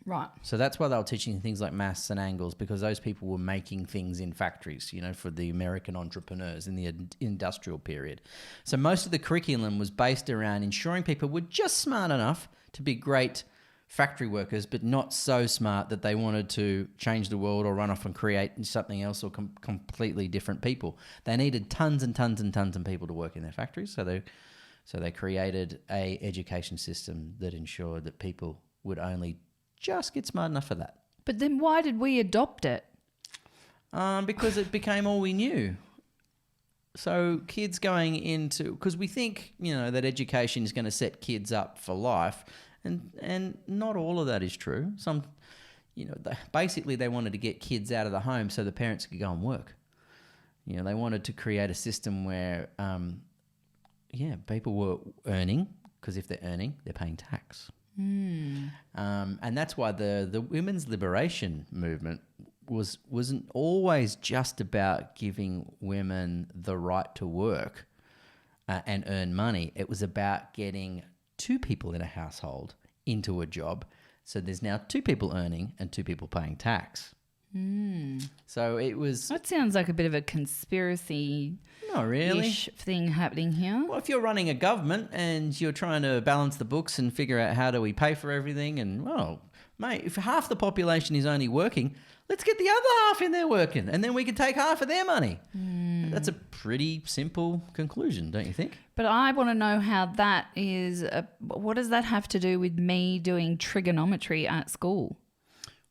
Right. So that's why they were teaching things like maths and angles, because those people were making things in factories, you know, for the American entrepreneurs in the industrial period. So most of the curriculum was based around ensuring people were just smart enough to be great factory workers, but not so smart that they wanted to change the world or run off and create something else or completely different people. They needed tons and tons and tons of people to work in their factories. So they created a education system that ensured that people would only just get smart enough for that. But then why did we adopt it? Because it became all we knew. So kids going into, because we think, you know, that education is going to set kids up for life, and not all of that is true. Some, you know, basically they wanted to get kids out of the home so the parents could go and work. You know, they wanted to create a system where, people were earning, because if they're earning, they're paying tax. And that's why the women's liberation movement wasn't always just about giving women the right to work and earn money. It was about getting two people in a household into a job. So there's now two people earning and two people paying tax. So it was... That sounds like a bit of a conspiracy Not really. thing happening here. Well, if you're running a government and you're trying to balance the books and figure out how do we pay for everything, and, well, mate, if half the population is only working, let's get the other half in there working, and then we can take half of their money. That's a pretty simple conclusion, don't you think? But I want to know how that is... what does that have to do with me doing trigonometry at school?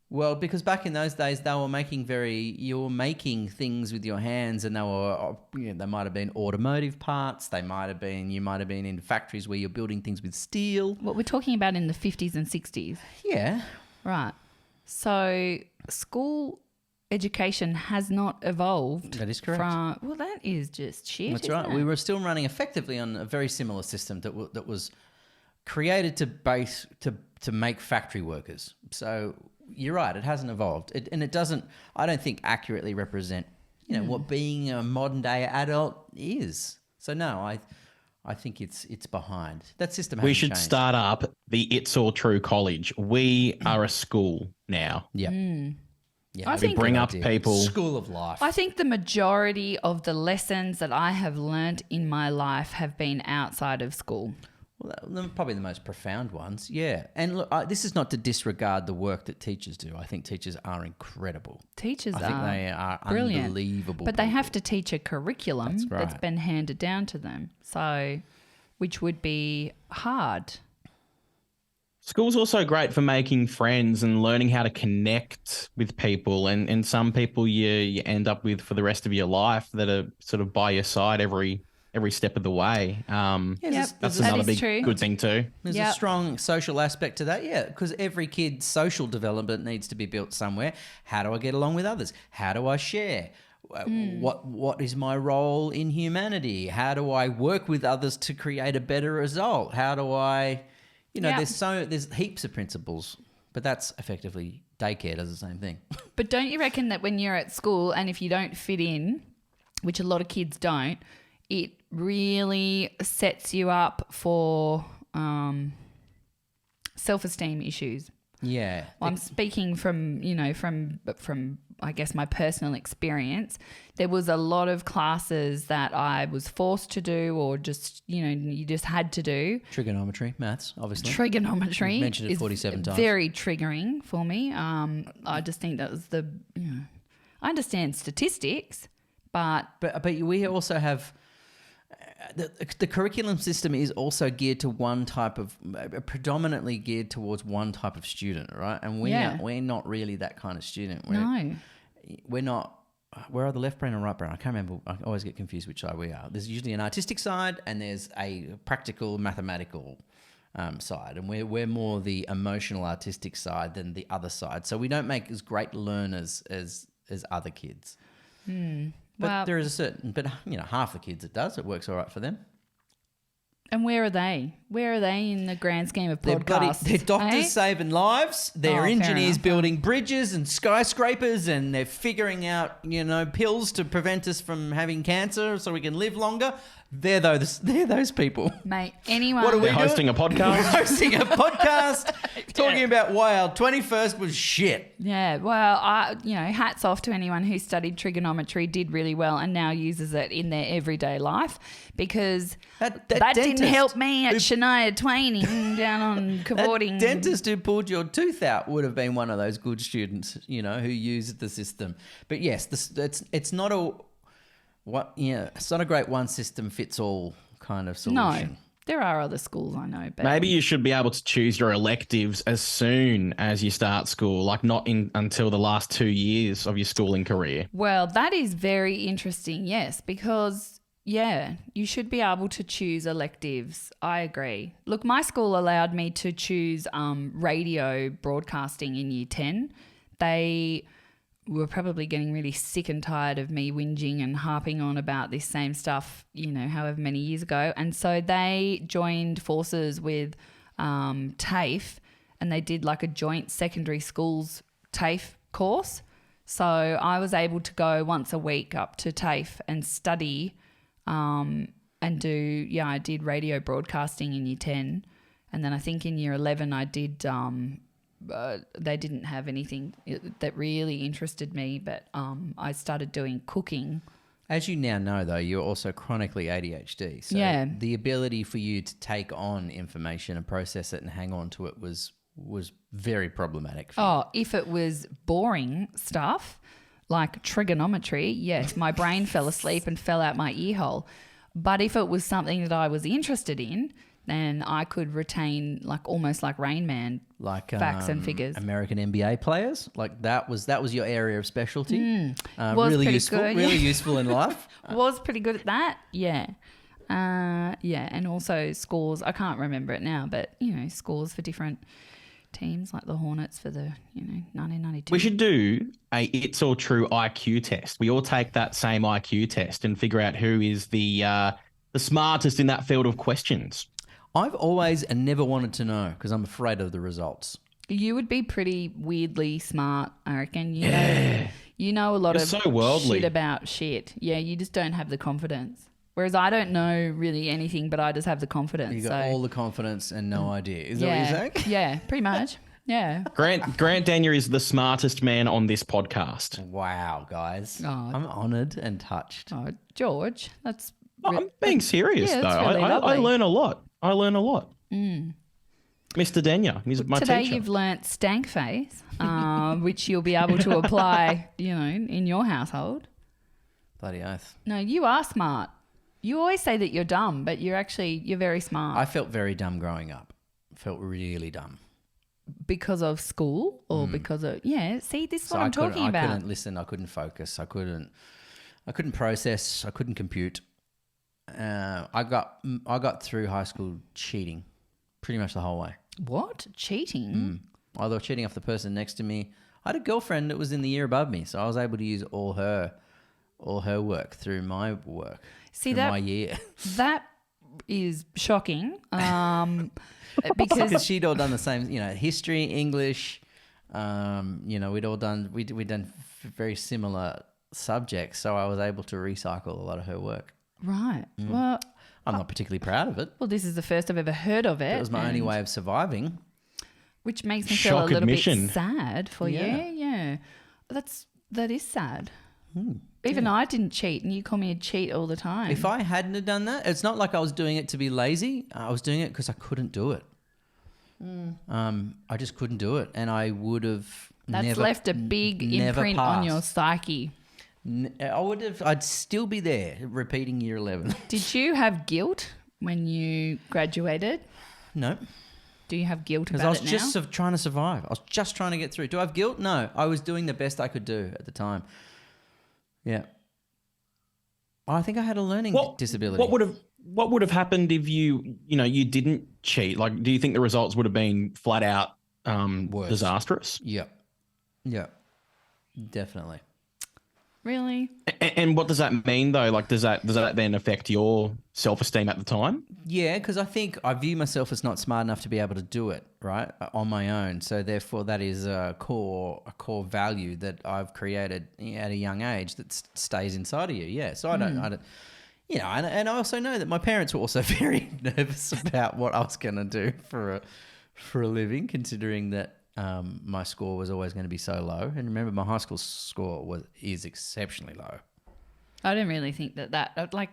Well, because back in those days, you were making things with your hands, and they were, you know, they might have been automotive parts. You might have been in factories where you're building things with steel. What we're talking about in the 50s and 60s. Yeah. Right. So school education has not evolved. That is correct. Well, that is just shit. That's isn't right. it? We were still running effectively on a very similar system that was created to make factory workers. So you're right, it hasn't evolved. It doesn't, I don't think, accurately represent, you know, what being a modern day adult is. So no, I think it's behind. That system hasn't We should changed. start up the It's All True College. We are a school now. Yeah. Yeah, I think- Bring up idea. people. School of life. I think the majority of the lessons that I have learnt in my life have been outside of school. Well, probably the most profound ones, yeah. And look, this is not to disregard the work that teachers do. I think teachers are incredible. Teachers I think they are brilliant, unbelievable. but they have people. to teach a curriculum That's that's right. been handed down to them. So, which would be hard. School's also great for making friends and learning how to connect with people. And some people you end up with for the rest of your life that are sort of by your side every step of the way. Yep, That's that another is big true. good thing too. There's Yep. a strong social aspect to that, yeah, because every kid's social development needs to be built somewhere. How do I get along with others? How do I share? What is my role in humanity? How do I work with others to create a better result? How do I, you know, Yeah. there's heaps of principles But that's effectively daycare does the same thing. But don't you reckon that when you're at school and if you don't fit in, which a lot of kids don't, it really sets you up for self-esteem issues? Yeah. Well, I'm speaking from I guess my personal experience. There was a lot of classes that I was forced to do or just, you just had to do. Trigonometry, maths, obviously. Trigonometry You've mentioned it is 47 times. very triggering for me. I just think that was I understand statistics, but we also have the curriculum system is also geared to one type of predominantly geared towards one type of student, right? And we're not really that kind of student. We're not. We're either left brain or right brain. I can't remember. I always get confused which side we are. There's usually an artistic side and there's a practical mathematical side, and we're more the emotional artistic side than the other side. So we don't make as great learners as other kids. But there is a certain, half the kids it does. It works all right for them. And where are they? Where are they in the grand scheme of podcasts? They're doctors saving lives. They're engineers building bridges and skyscrapers, and they're figuring out, pills to prevent us from having cancer so we can live longer. They're those people. Mate, anyone. What are we They're hosting a podcast. We're hosting a podcast talking about why our 21st was shit. Yeah, well, hats off to anyone who studied trigonometry, did really well, and now uses it in their everyday life, because that didn't help me at Shania Twain down on cavorting. That dentist who pulled your tooth out would have been one of those good students, who used the system. But yes, it's not it's not a great one system fits all kind of solution. No, there are other schools I know. But Maybe you should be able to choose your electives as soon as you start school, like not until the last 2 years of your schooling career. Well, that is very interesting, yes, because, you should be able to choose electives. I agree. Look, my school allowed me to choose radio broadcasting in year 10. They were probably getting really sick and tired of me whinging and harping on about this same stuff, however many years ago. And so they joined forces with TAFE, and they did like a joint secondary schools TAFE course. So I was able to go once a week up to TAFE and study and I did radio broadcasting in year 10. And then I think in year 11 I did they didn't have anything that really interested me, but I started doing cooking. As you now know, though, you're also chronically ADHD. So the ability for you to take on information and process it and hang on to it was very problematic for you. If it was boring stuff like trigonometry, yes, my brain fell asleep and fell out my ear hole. But if it was something that I was interested in, then I could retain almost like Rain Man, facts and figures. American NBA players, that was your area of specialty. Was really pretty useful, good, really useful in life. Was pretty good at that, yeah. And also scores. I can't remember it now, but scores for different teams, like the Hornets for the 1992. We should do a It's All True IQ test. We all take that same IQ test and figure out who is the smartest in that field of questions. I've always and never wanted to know because I'm afraid of the results. You would be pretty weirdly smart, I reckon. You know a lot of so worldly. shit about shit. Yeah, you just don't have the confidence. Whereas I don't know really anything, but I just have the confidence. You got all the confidence and no idea. Is that what you're saying? Yeah, pretty much. Yeah. Grant Daniel is the smartest man on this podcast. Wow, guys. Oh. I'm honoured and touched. Oh, George, that's... I'm being serious, though. That's really lovely. I learn a lot. Mr. Daniel, he's my Today teacher. you've learnt stank face, which you'll be able to apply, in your household. Bloody oath. No, you are smart. You always say that you're dumb, but you're very smart. I felt very dumb growing up. Felt really dumb. Because of school or because of... Yeah, see, this is what I'm talking about. I couldn't listen. I couldn't focus. I couldn't process. I couldn't compute. I got through high school cheating pretty much the whole way. What? Cheating? Either cheating off the person next to me. I had a girlfriend that was in the year above me, so I was able to use all her work through my work. See, my year. That is shocking. Because she'd all done the same, history, English, We'd done very similar subjects, so I was able to recycle a lot of her work. Right. Well, I'm not particularly proud of it. well, this is the first I've ever heard of it. It was my only way of surviving. Which makes me feel a Shock little admission. bit sad for Yeah. you. Yeah. That is sad. Even I didn't cheat, and you call me a cheat all the time. If I hadn't have done that, it's not like I was doing it to be lazy. I was doing it because I couldn't do it. I just couldn't do it, and I would have. That's left a big never imprint on passed. your psyche. I'd still be there repeating year 11. Did you have guilt when you graduated? No, Do you have guilt because about I was it now? just trying to survive. I was just trying to get through. Do I have guilt? No, I was doing the best I could do at the time. Yeah. I think I had a learning disability. What would have happened if you didn't cheat? Like, do you think the results would have been flat out Worse. disastrous? Yeah. Yeah. Definitely. Really? And what does that mean though? Like, does that then affect your self-esteem at the time? Yeah, because I think I view myself as not smart enough to be able to do it, right, on my own. So therefore, that is a core value that I've created at a young age that stays inside of you. Yeah, so I don't, and I also know that my parents were also very nervous about what I was going to do for a living, considering that my score was always going to be so low. And remember, my high school score is exceptionally low. I don't really think that like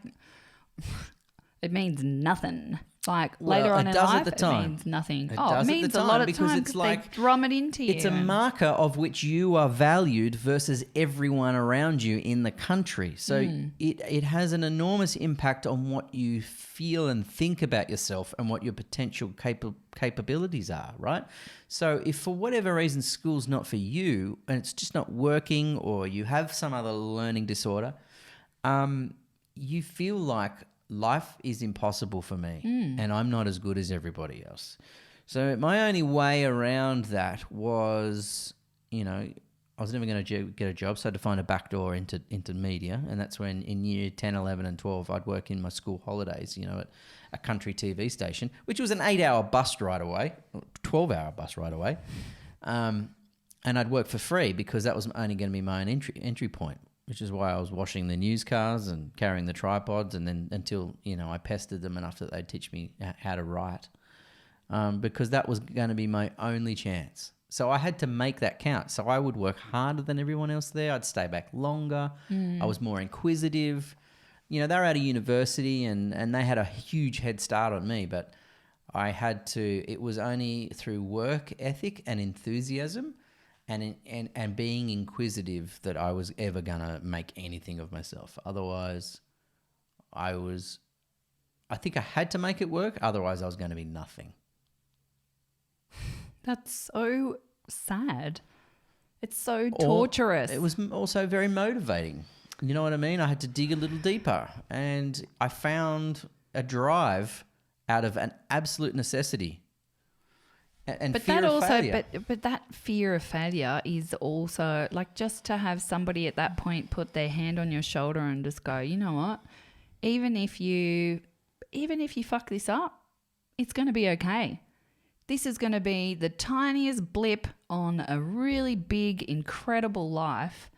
it means nothing. Like later on it in does at life, the time. it means nothing. It It does at means the a lot time of because time it's because like- they drum it into you. It's a marker of which you are valued versus everyone around you in the country. So it has an enormous impact on what you feel and think about yourself and what your potential capabilities are, right? So if for whatever reason school's not for you and it's just not working, or you have some other learning disorder, you feel like life is impossible for me and I'm not as good as everybody else. So my only way around that was, I was never going to get a job, so I had to find a backdoor into media, and that's when in year 10, 11 and 12 I'd work in my school holidays, at a country TV station, which was an 8-hour bus ride away, 12-hour bus ride away, and I'd work for free because that was only going to be my own entry point, which is why I was washing the news cars and carrying the tripods, and then until, I pestered them enough that they'd teach me how to write, because that was going to be my only chance. So I had to make that count. So I would work harder than everyone else there. I'd stay back longer. I was more inquisitive. They were out of university and they had a huge head start on me, but it was only through work ethic and enthusiasm and being inquisitive that I was ever going to make anything of myself. Otherwise, I think I had to make it work. Otherwise, I was going to be nothing. That's so sad. It's so torturous. It was also very motivating. You know what I mean? I had to dig a little deeper, and I found a drive out of an absolute necessity. And fear of failure. But that fear of failure is also like, just to have somebody at that point put their hand on your shoulder and just go, you know what? Even if you fuck this up, it's going to be okay. This is going to be the tiniest blip on a really big, incredible life.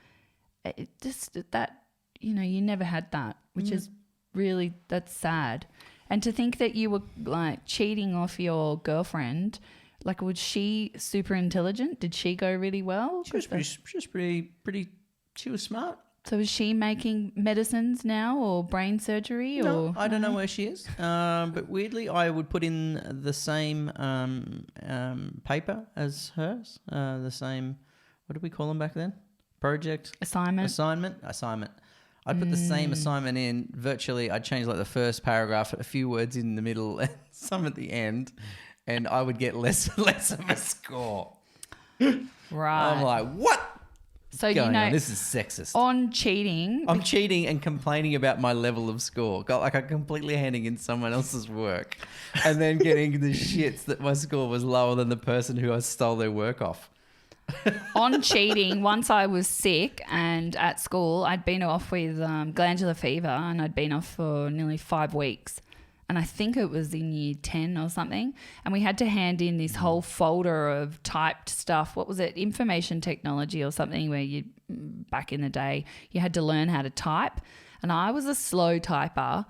It just that, you never had that, which is really, that's sad. And to think that you were like cheating off your girlfriend, like, was she super intelligent? Did she go really well? She was pretty. She was smart. So is she making medicines now or brain surgery? No, or I don't know where she is. But weirdly, I would put in the same paper as hers. The same, what did we call them back then? Project? Assignment. I'd put the same assignment in virtually. I'd change like the first paragraph, a few words in the middle and some at the end, and I would get less of a score. Right. I'm like, what? So This is sexist. On cheating. I'm cheating and complaining about my level of score. I'm completely handing in someone else's work and then getting the shits that my score was lower than the person who I stole their work off. On cheating, once I was sick and at school, I'd been off with glandular fever, and I'd been off for nearly 5 weeks. and I think it was in year 10 or something, and we had to hand in this whole folder of typed stuff. What was it? Information technology or something, where you, back in the day, you had to learn how to type. And I was a slow typer,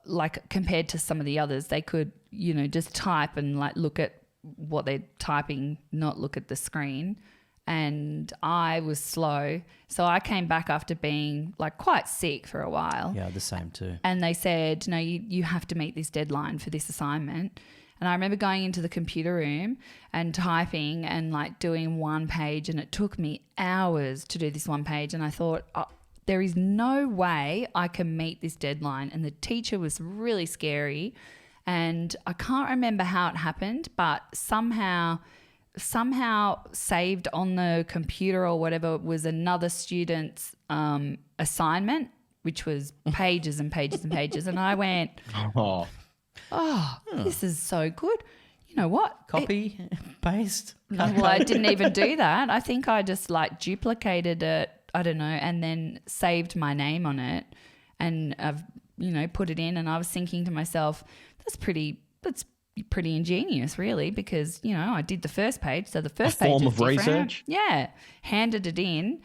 like compared to some of the others. They could, you know, just type and like look at what they're typing, not look at the screen. And I was slow. So I came back after being like quite sick for a while. Yeah, the same too. And they said, no, you have to meet this deadline for this assignment. And I remember going into the computer room and typing and like doing one page, and it took me hours to do this one page. And I thought, oh, there is no way I can meet this deadline. And the teacher was really scary. And I can't remember how it happened, but somehow saved on the computer or whatever was another student's assignment, which was pages and pages and pages. And I went, this is so good. You know what? Copy, paste. No, well, I didn't even do that. I think I just like duplicated it, I don't know, and then saved my name on it, and I've, you know, put it in. And I was thinking to myself, that's pretty ingenious, really, because, you know, I did the first page, so the first page form is of different. research. Yeah, handed it in,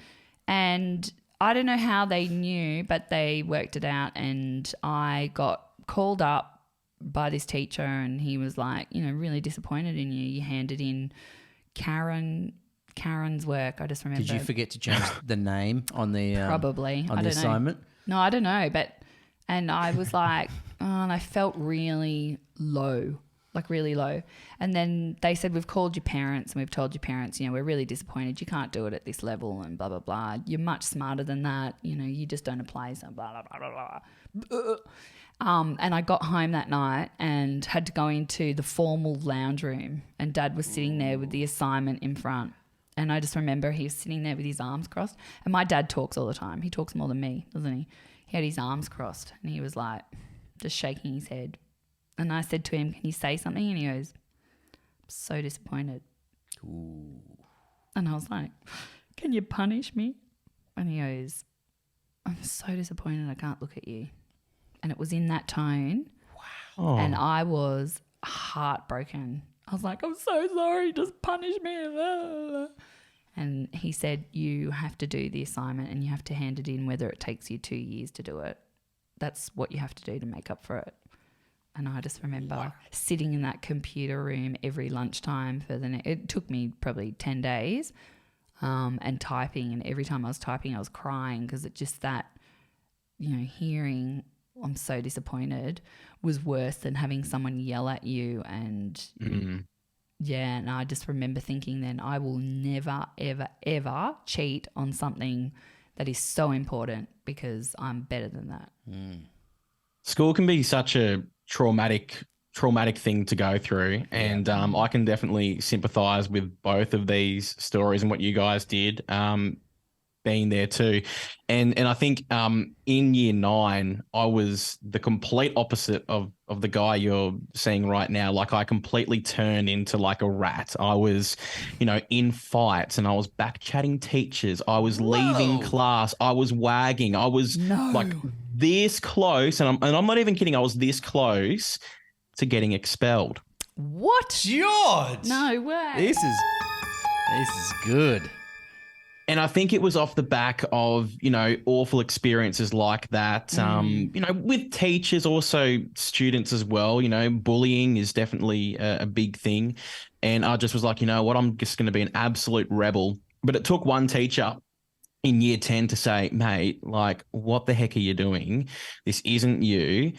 and I don't know how they knew, but they worked it out, and I got called up by this teacher, and he was like, you know, really disappointed in you. You handed in Karen's work. I just remember. Did you forget to change the name on the probably on I the don't assignment? know. No, I don't know, and I was like, oh, and I felt really low. Like really low. And then they said, we've called your parents and we've told your parents, you know, we're really disappointed. You can't do it at this level and blah, blah, blah. You're much smarter than that. You know, you just don't apply. So blah, blah, blah, blah, blah. And I got home that night and had to go into the formal lounge room, and Dad was sitting there with the assignment in front. And I just remember he was sitting there with his arms crossed. And my dad talks all the time. He talks more than me, doesn't he? He had his arms crossed and he was like just shaking his head. And I said to him, can you say something? And he goes, I'm so disappointed. Ooh. And I was like, can you punish me? And he goes, I'm so disappointed I can't look at you. And it was in that tone. Wow. And I was heartbroken. I was like, I'm so sorry, just punish me. And he said, you have to do the assignment and you have to hand it in whether it takes you 2 years to do it. That's what you have to do to make up for it. And I just remember sitting in that computer room every lunchtime it took me probably 10 days and typing. And every time I was typing, I was crying because it just that, you know, hearing I'm so disappointed was worse than having someone yell at you. And yeah, and I just remember thinking then I will never, ever, ever cheat on something that is so important because I'm better than that. School can be such a traumatic thing to go through, and I can definitely sympathize with both of these stories and what you guys did, being there too. And I think in year 9 I was the complete opposite of the guy you're seeing right now. Like I completely turned into like a rat. I was, you know, in fights and I was back chatting teachers. I was leaving class. I was wagging. I was like this close, and I'm not even kidding. I was this close to getting expelled. What? George! No way. This is good. And I think it was off the back of, you know, awful experiences like that, you know, with teachers, also students as well. You know, bullying is definitely a big thing. And I just was like, you know what, I'm just going to be an absolute rebel. But it took one teacher in year 10 to say, mate, like, what the heck are you doing? This isn't you.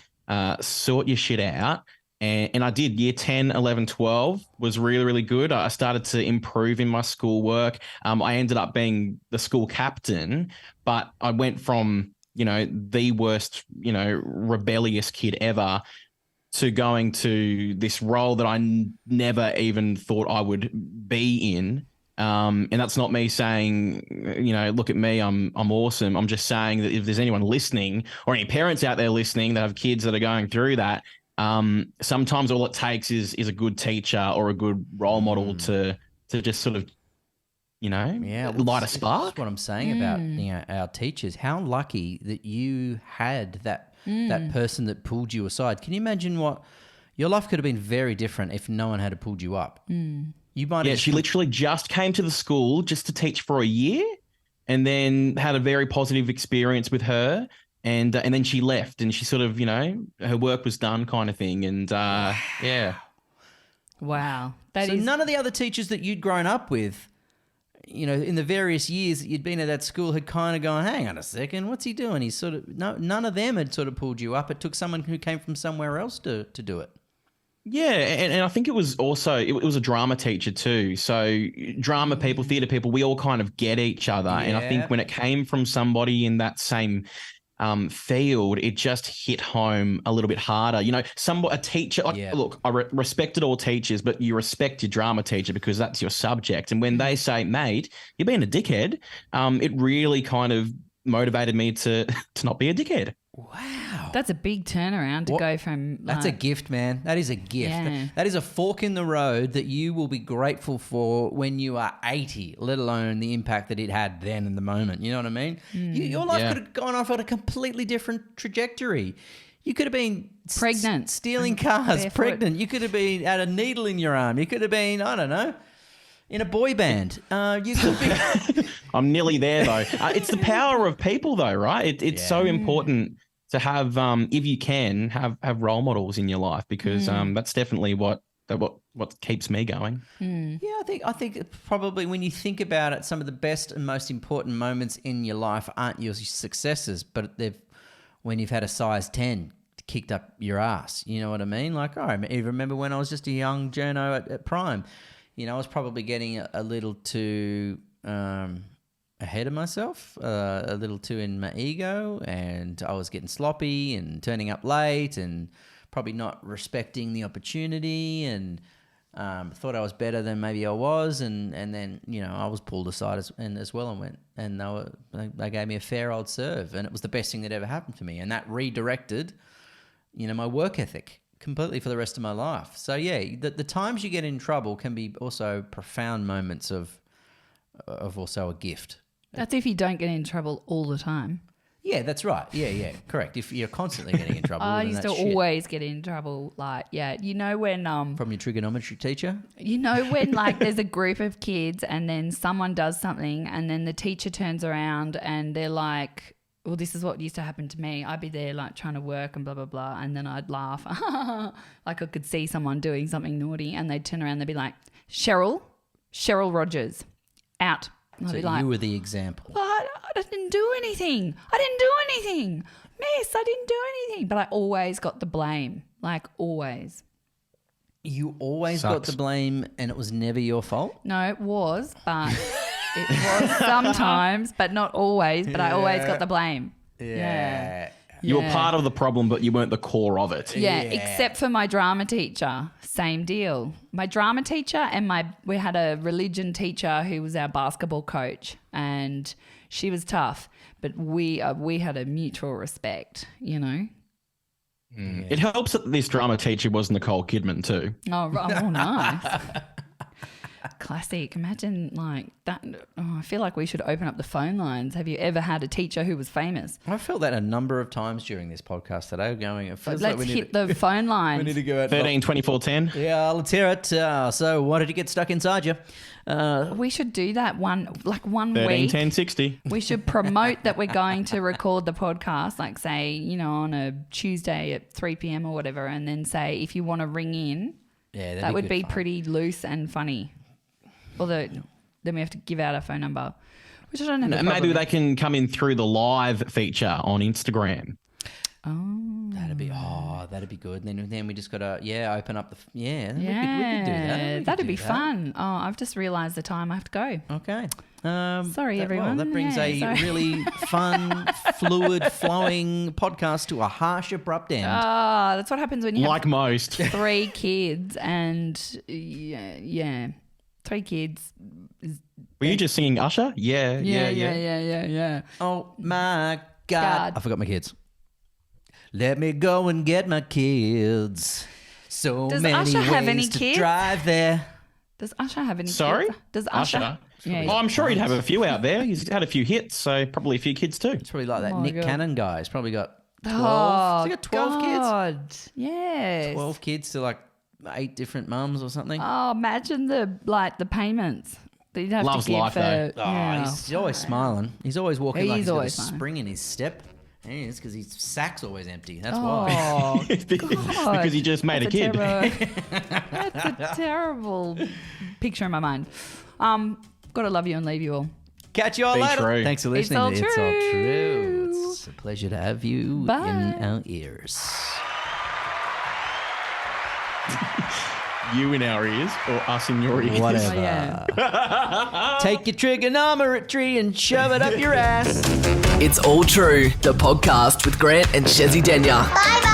Sort your shit out. And I did. Year 10, 11, 12 was really, really good. I started to improve in my schoolwork. I ended up being the school captain, but I went from, you know, the worst, you know, rebellious kid ever to going to this role that I never even thought I would be in. And that's not me saying, you know, look at me, I'm awesome. I'm just saying that if there's anyone listening or any parents out there listening that have kids that are going through that, sometimes all it takes is a good teacher or a good role model to just sort of, you know, light a spark. That's what I'm saying about, you know, our teachers. How lucky that you had that that person that pulled you aside. Can you imagine what your life could have been very different if no one had pulled you up? You might have She literally just came to the school just to teach for a year, and then had a very positive experience with her. And then she left, and she sort of, her work was done kind of thing. And yeah. Wow. So none of the other teachers that you'd grown up with, in the various years that you'd been at that school had kind of gone, hang on a second, what's he doing? He's sort of, none of them had sort of pulled you up. It took someone who came from somewhere else to do it. Yeah, and I think it was also, it was a drama teacher too. So drama people, theatre people, we all kind of get each other. And I think when it came from somebody in that same field, it just hit home a little bit harder. A teacher, look, I respected all teachers, but you respect your drama teacher because that's your subject. And when they say, mate, you're being a dickhead, it really kind of motivated me to not be a dickhead. Wow. That's a big turnaround to go from... That's a gift, man. That is a gift. Yeah. That is a fork in the road that you will be grateful for when you are 80, let alone the impact that it had then in the moment. You know what I mean? Your life could have gone off on a completely different trajectory. You could have been pregnant, stealing cars, barefoot. pregnant. You could have been had a needle in your arm. You could have been, I don't know, in a boy band. You could be... I'm nearly there though. It's the power of people though, right? It's so important to have, if you can, have role models in your life, because that's definitely what keeps me going. Yeah, I think probably when you think about it, some of the best and most important moments in your life aren't your successes, but when you've had a size 10 kicked up your ass. You know what I mean? Like, I remember when I was just a young journo at Prime. I was probably getting a little too ahead of myself, a little too in my ego, and I was getting sloppy and turning up late and probably not respecting the opportunity, and thought I was better than maybe I was, and then I was pulled aside as well and went, and they gave me a fair old serve, and it was the best thing that ever happened to me, and that redirected my work ethic completely for the rest of my life. So yeah, the times you get in trouble can be also profound moments of also a gift. That's if you don't get in trouble all the time. Yeah, that's right. Yeah, correct. If you're constantly getting in trouble, I then used to that's shit. always get in trouble. Like, when From your trigonometry teacher? when like there's a group of kids and then someone does something and then the teacher turns around and they're like, well, this is what used to happen to me. I'd be there like trying to work and blah, blah, blah. And then I'd laugh. Like I could see someone doing something naughty and they'd turn around and they'd be like, Cheryl Rogers, out. And I'd So be like, you were the example. but I didn't do anything. Miss, I didn't do anything. But I always got the blame, like always. You always got Sucks. the blame and it was never your fault? No, it was, but it was sometimes, but not always. But I always got the blame. Yeah. You were part of the problem, but you weren't the core of it. Yeah, except for my drama teacher. Same deal. My drama teacher and we had a religion teacher who was our basketball coach, and she was tough, but we had a mutual respect, It helps that this drama teacher was Nicole Kidman too. Oh, nice. Classic. Imagine like that. Oh, I feel like we should open up the phone lines. Have you ever had a teacher who was famous? I felt that a number of times during this podcast today. It feels Let's like hit the phone lines. we need to go out. 13, 24, 10. Yeah, let's hear it. So what did you get stuck inside you? We should do that one 13, week. 10, 60. We should promote that we're going to record the podcast, like say, on a Tuesday at 3 p.m. or whatever, and then say if you want to ring in, that would be pretty loose and funny. Although then we have to give out our phone number, which I don't have. Maybe they can come in through the live feature on Instagram. Oh, that'd be good. And then we just got to open up we could do that. That'd be fun. Oh, I've just realised the time I have to go. Okay. Sorry, everyone. That brings sorry. really fun, fluid, flowing podcast to a harsh, abrupt end. That's what happens when you Like have most. 3 kids and 3 kids. Were you just singing Usher? Yeah. Oh my God. God. I forgot my kids. Let me go and get my kids. So Does many Usher ways have any to kids? drive there. Does Usher have any Sorry? kids? Does Usher? Yeah. Oh, I'm sure he'd have a few out there. He's had a few hits, so probably a few kids too. It's probably like that Oh my Nick God. Cannon guy. He's probably got Oh, Has he got 12 kids? God. Yes. 12 kids to like 8 different mums or something. Oh, imagine the payments that you'd have Loves to give life, for. though. He's always smiling. He's always walking like He's he's got a always smiling. spring in his step. And it is because his sack's always empty. That's Oh, why. God. Because he just made a kid. That's a terrible picture in my mind. Gotta love you and leave you all. Catch you all Be later. true. Thanks for It's listening all to It's All true. True. It's a pleasure to have you Bye. in our ears. You in our ears or us in your ears? Whatever. Oh, yeah. Take your trigonometry and shove it up your ass. It's All True, the podcast with Grant and Chezzi George. Bye bye.